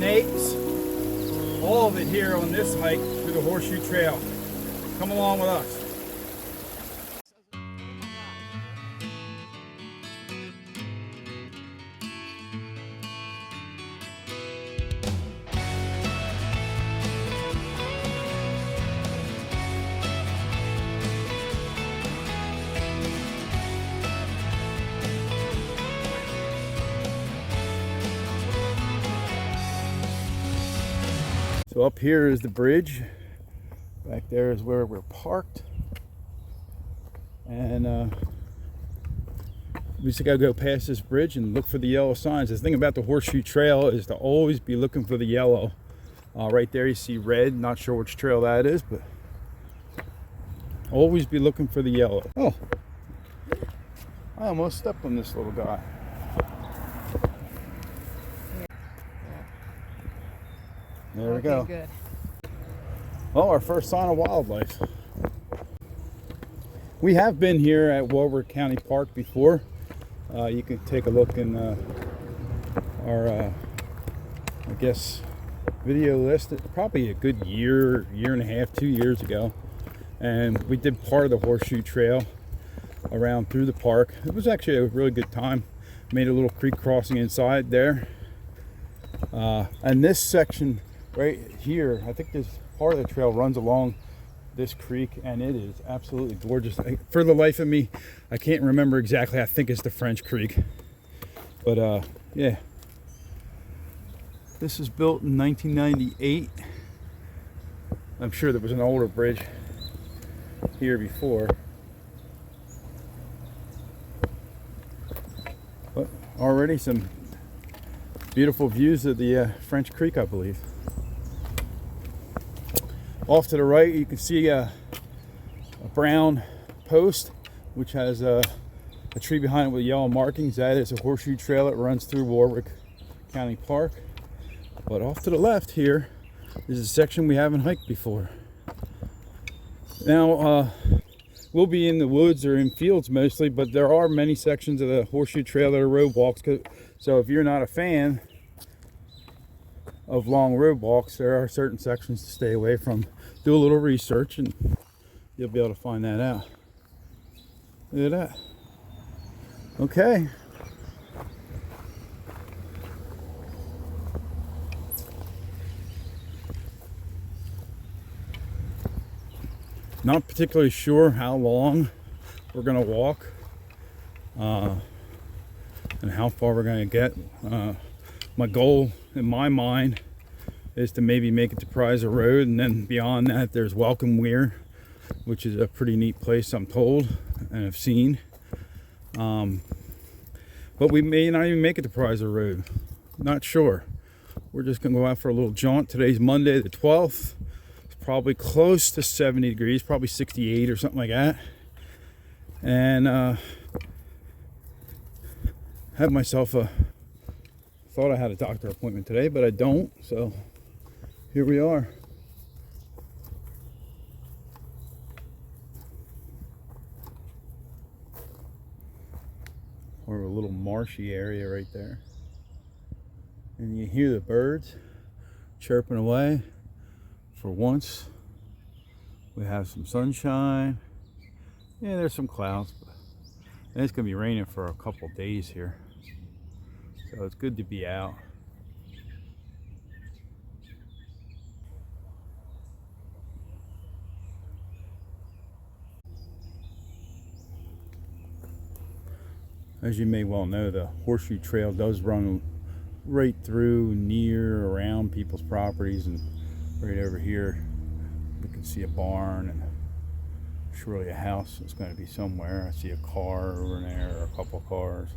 snakes, all of it here on this hike through the Horseshoe Trail. Come along with us. So up here is the bridge. Back there is where we're parked. And we just gotta go past this bridge and look for the yellow signs. The thing about the Horseshoe Trail is to always be looking for the yellow. Right there you see red, not sure which trail that is, but always be looking for the yellow. Oh, I almost stepped on this little guy. There we go. Good. Well, our first sign of wildlife. We have been here at Warwick County Park before. You can take a look in our, I guess, video list. Probably a good year and a half, 2 years ago. And we did part of the Horseshoe Trail around through the park. It was actually a really good time. Made a little creek crossing inside there. And this section right here, I think this part of the trail runs along this creek, and it is absolutely gorgeous. For the life of me, I can't remember exactly. I think it's the French Creek, but yeah, this was built in 1998. I'm sure there was an older bridge here before, but already some beautiful views of the French Creek, I believe. Off to the right, you can see a brown post, which has a tree behind it with yellow markings. That is a horseshoe trail that runs through Warwick County Park. But off to the left here is a section we haven't hiked before. Now, we'll be in the woods or in fields mostly, but there are many sections of the Horseshoe Trail that are road walks. So if you're not a fan of long road walks, there are certain sections to stay away from. Do a little research and you'll be able to find that out. Look at that. Okay. Not particularly sure how long we're gonna walk and how far we're gonna get. My goal in my mind is to maybe make it to Prizer Road, and then beyond that there's Welcome Weir, which is a pretty neat place, I'm told and have seen. But we may not even make it to Prizer Road. Not sure. We're just gonna go out for a little jaunt. Today's Monday the 12th. It's probably close to 70 degrees, probably 68 or something like that. And have myself thought I had a doctor appointment today, but I don't, so here we are. Or a little marshy area right there. And you hear the birds chirping away. For once, we have some sunshine. Yeah, there's some clouds, but it's gonna be raining for a couple days here. So it's good to be out. As you may well know, the Horseshoe Trail does run right through, near, around people's properties, and right over here you can see a barn and surely a house is going to be somewhere. I see a car over there, or a couple of cars.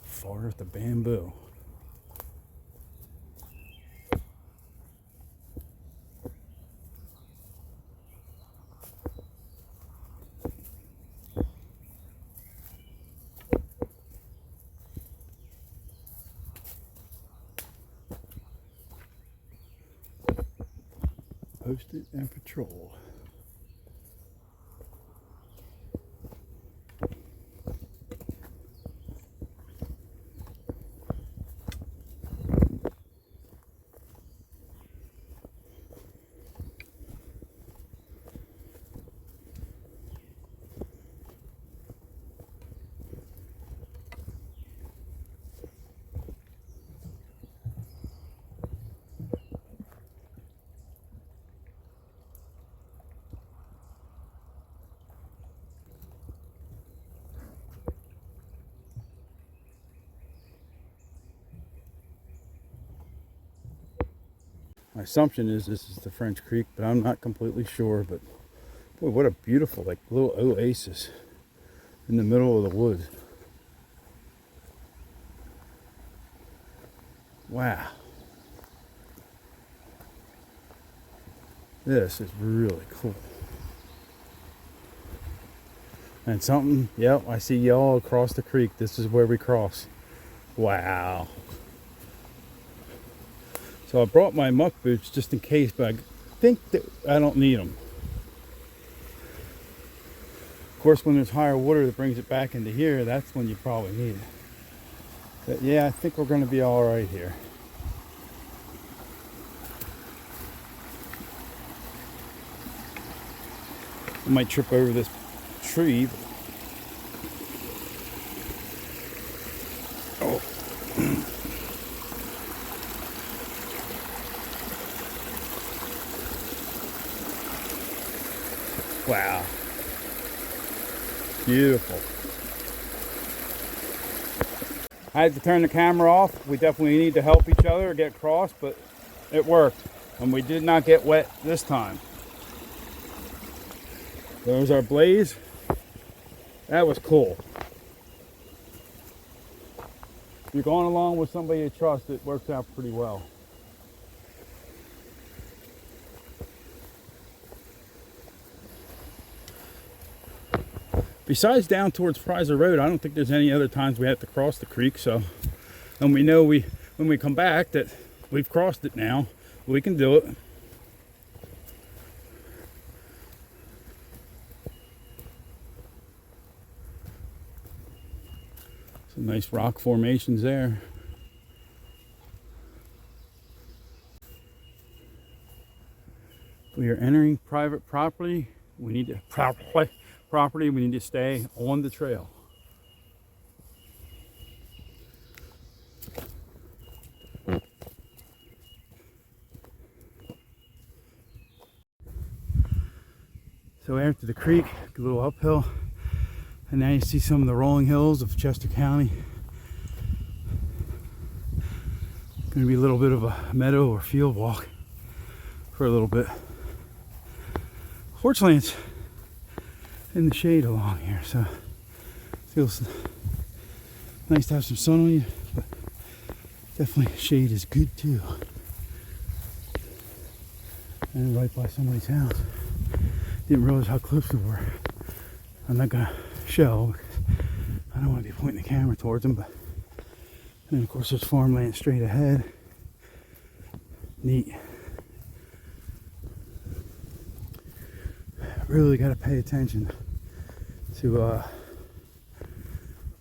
Forest the bamboo. posted and patrol. My assumption is this is the French Creek, but I'm not completely sure. But boy, what a beautiful, like, little oasis in the middle of the woods. Wow. This is really cool. And something, yep, I see y'all across the creek. This is where we cross. Wow. So I brought my muck boots just in case, but I think that I don't need them. Of course, when there's higher water that brings it back into here, that's when you probably need it. But yeah, I think we're going to be all right here. I might trip over this tree. Oh. Wow. Beautiful. I had to turn the camera off. We definitely need to help each other get across, but it worked. And we did not get wet this time. There's our blaze. That was cool. If you're going along with somebody you trust, it works out pretty well. Besides down towards Prizer Road, I don't think there's any other times we have to cross the creek. So, and we know when we come back that we've crossed it now, we can do it. Some nice rock formations there. We are entering private property. We need to property. We need to stay on the trail. So after the creek, a little uphill, and now you see some of the rolling hills of Chester County. Going to be a little bit of a meadow or field walk for a little bit. Fortunately, it's in the shade along here, so it feels nice to have some sun on you, but definitely shade is good too. And right by somebody's house. Didn't realize how close we were. I'm not gonna show because I don't want to be pointing the camera towards them, but and then of course there's farmland straight ahead. Neat. Really got to pay attention to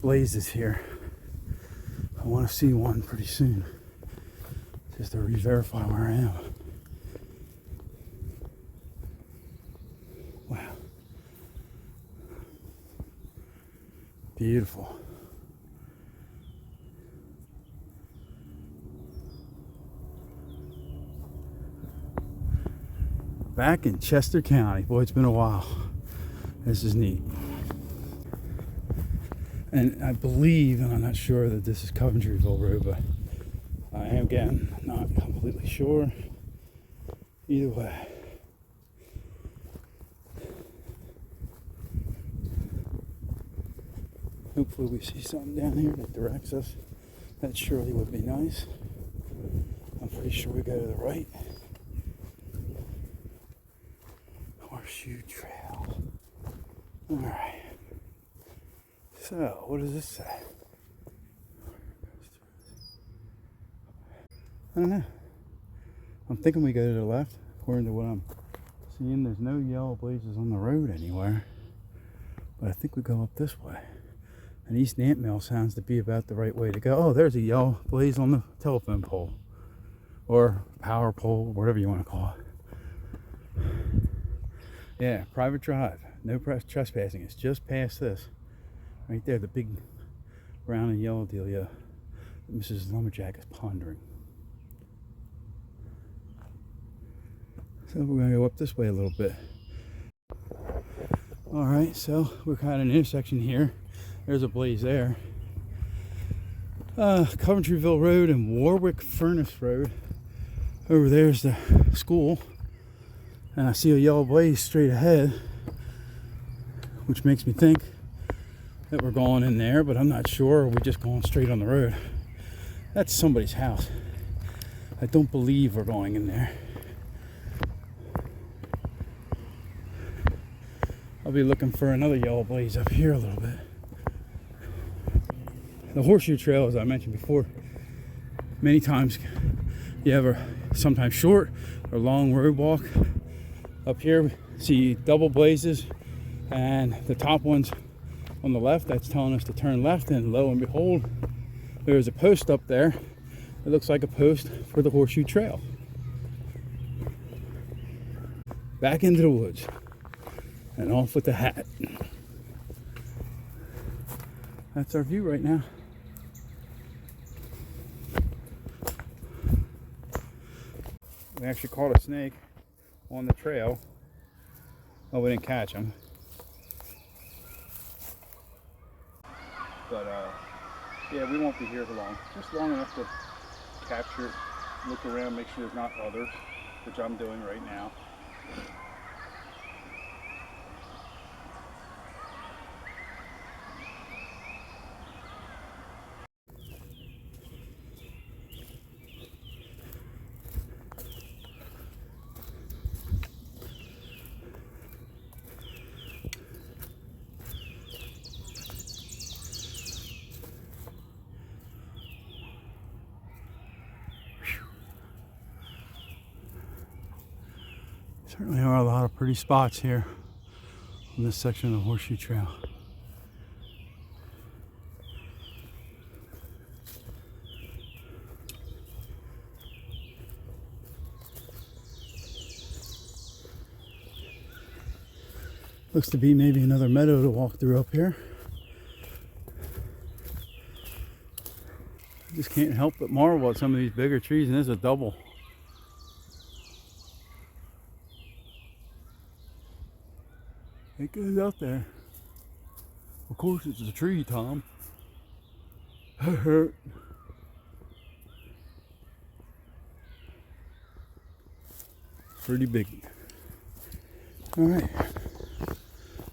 blazes here. I want to see one pretty soon, just to re-verify where I am. Wow. Beautiful. Back in Chester County. Boy, it's been a while. This is neat. And I believe, and I'm not sure that this is Coventryville Road, but I am, again, not completely sure. Either way. Hopefully we see something down here that directs us. That surely would be nice. I'm pretty sure we go to the right. Horseshoe Trail. Alright. So, what does this say? I don't know. I'm thinking we go to the left. according to what I'm seeing, there's no yellow blazes on the road anywhere. But I think we go up this way. And East Ant Mill sounds to be about the right way to go. Oh, there's a yellow blaze on the telephone pole. Or power pole, whatever you want to call it. Yeah, private drive. No trespassing. It's just past this. Right there, the big brown and yellow dealio that Mrs. Lumberjack is pondering. So we're going to go up this way a little bit. Alright, so we're kind of in an intersection here. There's a blaze there. Coventryville Road and Warwick Furnace Road. Over there's the school. And I see a yellow blaze straight ahead, which makes me think that we're going in there, but I'm not sure. Or we're just going straight on the road. That's somebody's house. I don't believe we're going in there. I'll be looking for another yellow blaze up here a little bit. The Horseshoe Trail, as I mentioned before, many times you have a sometimes short or long road walk. Up here we see double blazes, and the top one's on the left. That's telling us to turn left, and lo and behold, there's a post up there. It looks like a post for the Horseshoe Trail. Back into the woods and off with the hat. That's our view right now. We actually caught a snake on the trail. Oh, we didn't catch him. But yeah, we won't be here for long. Just long enough to capture it, look around, make sure there's not others, which I'm doing right now. Certainly are a lot of pretty spots here on this section of the Horseshoe Trail. Looks to be maybe another meadow to walk through up here. I just can't help but marvel at some of these bigger trees, and there's a double. It goes out there. Of course it's a tree, Tom. Pretty big. Alright.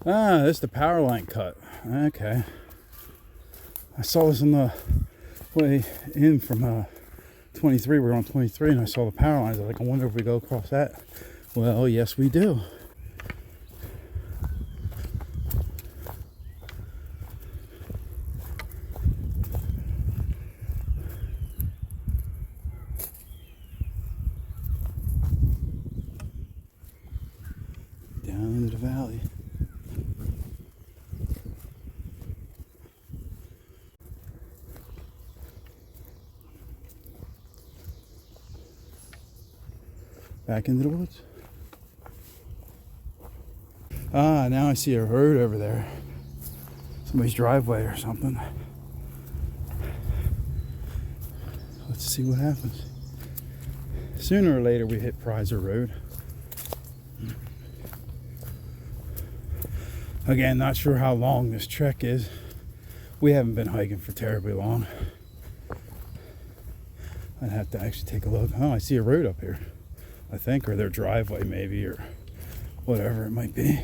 Ah, this is the power line cut. Okay. I saw this on the way in from 23. We're on 23 and I saw the power lines. I was like, I wonder if we go across that. Well, yes we do. Down into the valley. Back into the woods. Ah, now I see a road over there. Somebody's driveway or something. Let's see what happens. Sooner or later we hit Prizer Road. Again, not sure how long this trek is. We haven't been hiking for terribly long. I'd have to actually take a look. Oh, I see a road up here, I think, or their driveway maybe, or whatever it might be.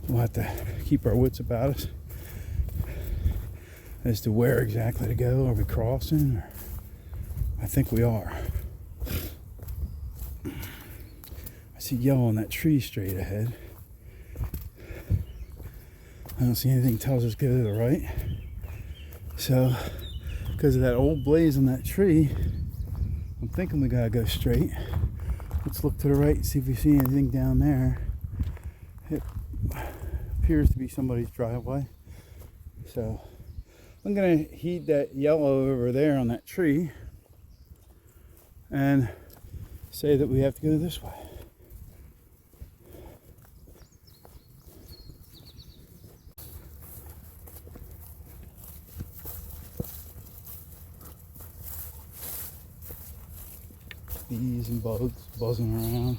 We'll have to keep our wits about us as to where exactly to go. Are we crossing? Or I think we are. I see yellow on that tree straight ahead. I don't see anything that tells us to go to the right. So, because of that old blaze on that tree, I'm thinking we gotta go straight. Let's look to the right and see if we see anything down there. It appears to be somebody's driveway. So I'm gonna heed that yellow over there on that tree and say that we have to go this way. Bees and bugs buzzing around.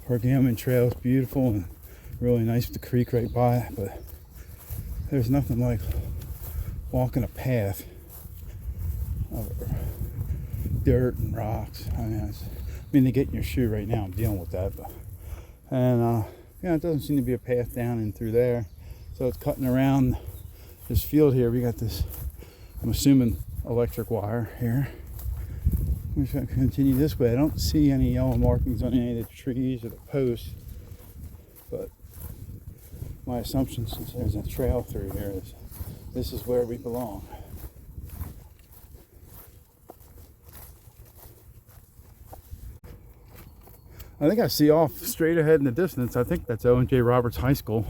Horseshoe Trail is beautiful and really nice with the creek right by it, but there's nothing like walking a path of dirt and rocks. I mean, they get in your shoe right now. I'm dealing with that, but yeah, it doesn't seem to be a path down and through there. So it's cutting around this field here. We got this, I'm assuming, electric wire here. I'm just going to continue this way. I don't see any yellow markings on any of the trees or the posts, but my assumption, since there's a trail through here, is this is where we belong. I think I see off straight ahead in the distance, I think that's O&J Roberts High School,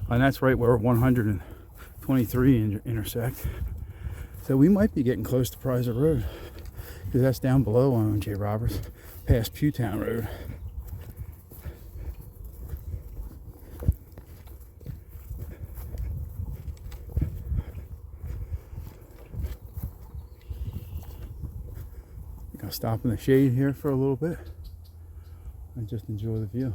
and that's right where 123 intersect. So we might be getting close to Prizer Road, because that's down below O&J Roberts, past Pewtown Road. I'll stop in the shade here for a little bit and just enjoy the view.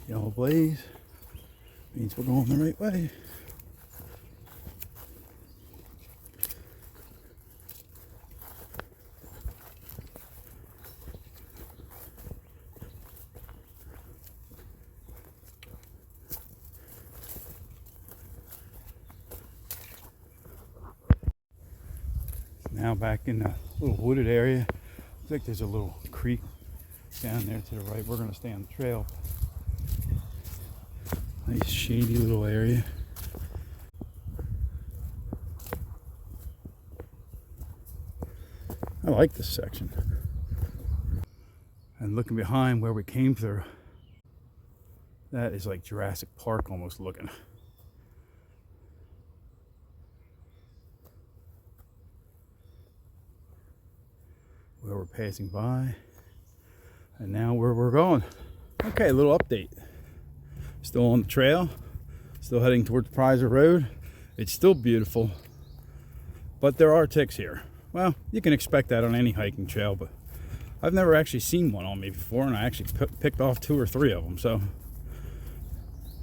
Yellow blaze means we're going the right way. Now back in the little wooded area. Looks like there's a little creek down there to the right. We're going to stay on the trail. Nice shady little area. I like this section. And looking behind where we came through, that is like Jurassic Park almost looking. Where we're passing by, and now where we're going. Okay, a little update. Still on the trail, still heading towards Prizer Road. It's still beautiful, but there are ticks here. Well, you can expect that on any hiking trail, but I've never actually seen one on me before, and I actually picked off 2 or 3 of them. So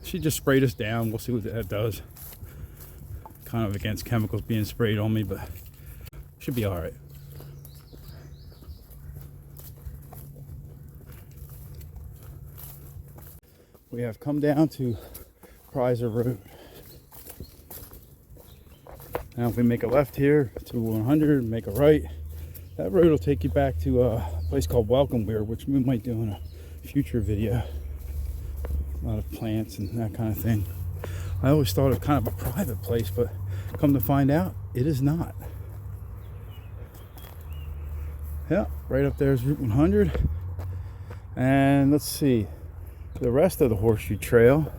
she just sprayed us down. We'll see what that does. Kind of against chemicals being sprayed on me, but should be all right. We have come down to Prizer Road. Now if we make a left here to 100 and make a right, that road will take you back to a place called Welcome Weir, which we might do in a future video. A lot of plants and that kind of thing. I always thought it was kind of a private place, but come to find out, it is not. Yeah, right up there is Route 100. And let's see. The rest of the Horseshoe Trail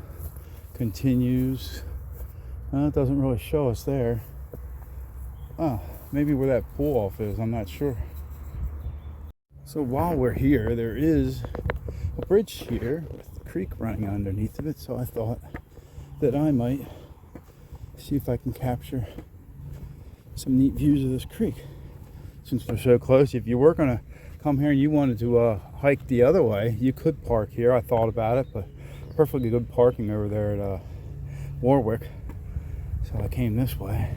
continues. It doesn't really show us there. Oh, maybe where that pull off is, I'm not sure. So while we're here, there is a bridge here with the creek running underneath of it. So I thought that I might See if I can capture some neat views of this creek. Since we're so close, if you were gonna come here and you wanted to hike the other way, you could park here. I thought about it, but perfectly good parking over there at Warwick. So I came this way.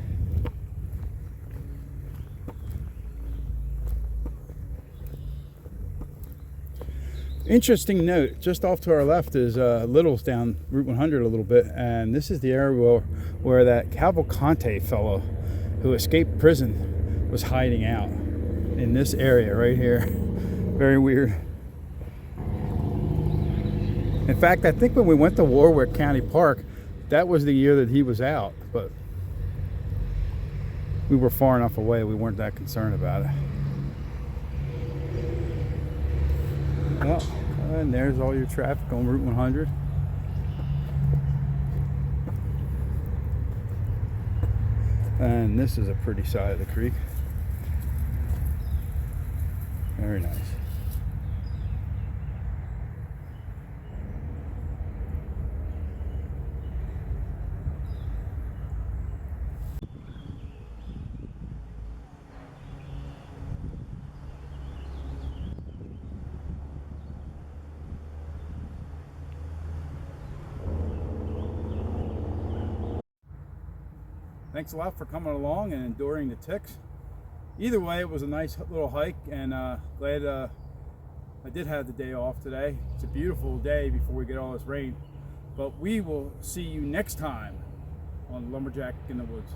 Interesting note, just off to our left is Little's down Route 100 a little bit, and this is the area where that Cavalcante fellow who escaped prison was hiding out, in this area right here. Very weird. In fact, I think when we went to Warwick County Park, that was the year that he was out, but we were far enough away we weren't that concerned about it. Well, and there's all your traffic on Route 100. And this is a pretty side of the creek. Very nice. Thanks a lot for coming along and enduring the ticks. Either way, it was a nice little hike, and glad I did have the day off today. It's a beautiful day before we get all this rain. But we will see you next time on Lumberjack in the Woods.